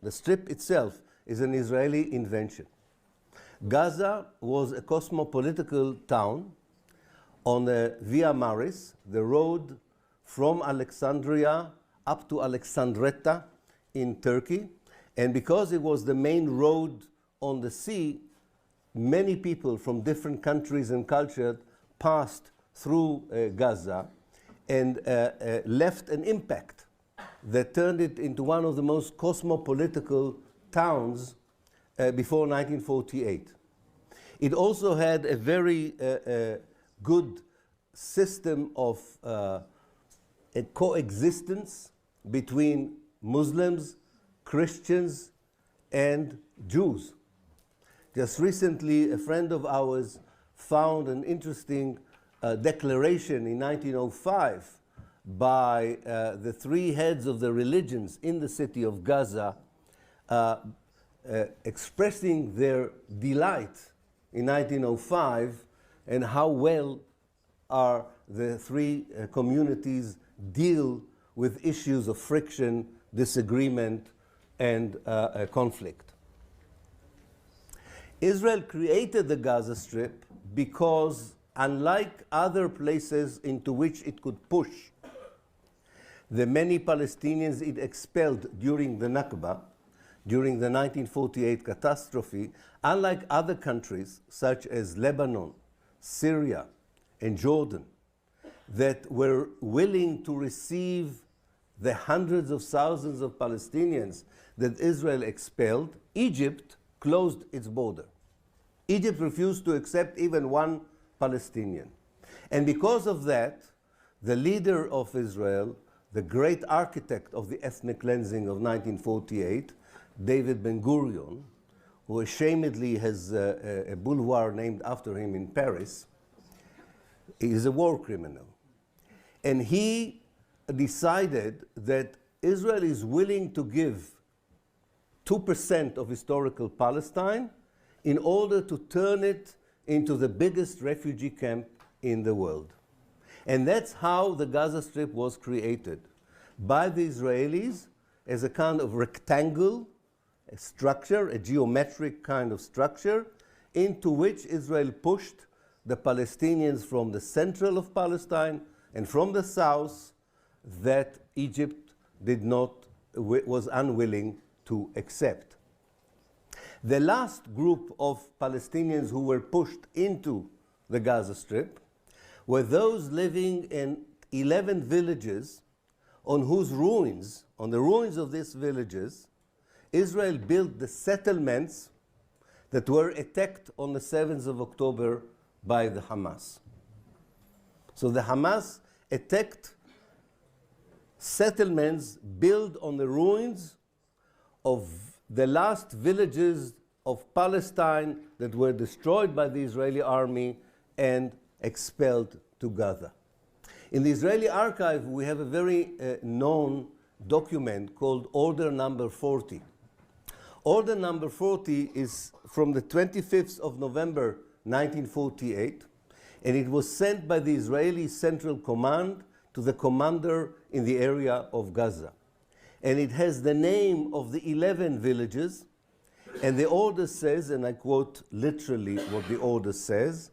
the Strip itself, is an Israeli invention. Gaza was a cosmopolitical town on the Via Maris, the road from Alexandria up to Alexandretta in Turkey. And because it was the main road on the sea, many people from different countries and cultures passed through Gaza and left an impact that turned it into one of the most cosmopolitical towns before 1948. It also had a very good system of a coexistence between Muslims, Christians, and Jews. Just recently, a friend of ours found an interesting declaration in 1905 by the three heads of the religions in the city of Gaza, expressing their delight in 1905 and how well are the three communities deal with issues of friction, disagreement, and conflict. Israel created the Gaza Strip because, unlike other places into which it could push the many Palestinians it expelled during the Nakba, during the 1948 catastrophe, unlike other countries such as Lebanon, Syria, and Jordan, that were willing to receive the hundreds of thousands of Palestinians that Israel expelled, Egypt closed its border. Egypt refused to accept even one Palestinian. And because of that, the leader of Israel, the great architect of the ethnic cleansing of 1948, David Ben-Gurion, who ashamedly has a boulevard named after him in Paris, is a war criminal. And he decided that Israel is willing to give 2% of historical Palestine in order to turn it into the biggest refugee camp in the world. And that's how the Gaza Strip was created, by the Israelis as a kind of rectangle, a structure, a geometric kind of structure, into which Israel pushed the Palestinians from the central of Palestine and from the south that Egypt was unwilling to accept. The last group of Palestinians who were pushed into the Gaza Strip were those living in 11 villages on whose ruins, on the ruins of these villages, Israel built the settlements that were attacked on the 7th of October by the Hamas. So the Hamas attacked settlements built on the ruins of the last villages of Palestine that were destroyed by the Israeli army and expelled to Gaza. In the Israeli archive, we have a very known document called Order Number 40. Order Number 40 is from the 25th of November 1948, and it was sent by the Israeli Central Command to the commander in the area of Gaza. And it has the name of the 11 villages, and the order says, and I quote literally what the order says,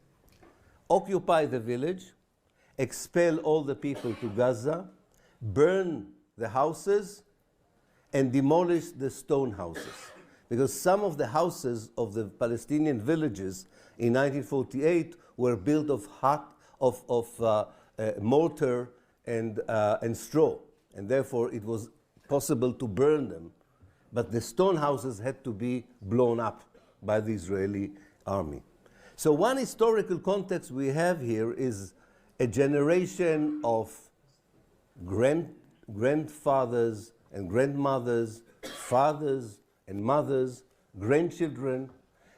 occupy the village, expel all the people to Gaza, burn the houses, and demolish the stone houses. Because some of the houses of the Palestinian villages in 1948 were built of mortar and straw, and therefore it was possible to burn them. But the stone houses had to be blown up by the Israeli army. So one historical context we have here is a generation of grandfathers and grandmothers, fathers and mothers, grandchildren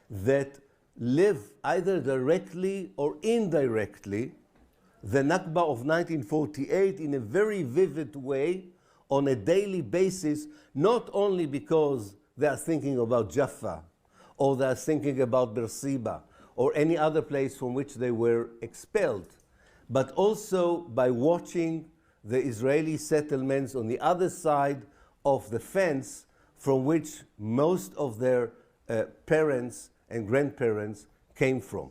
that live either directly or indirectly the Nakba of 1948 in a very vivid way on a daily basis, not only because they are thinking about Jaffa or they are thinking about Beersheba or any other place from which they were expelled, but also by watching the Israeli settlements on the other side of the fence from which most of their parents and grandparents came from.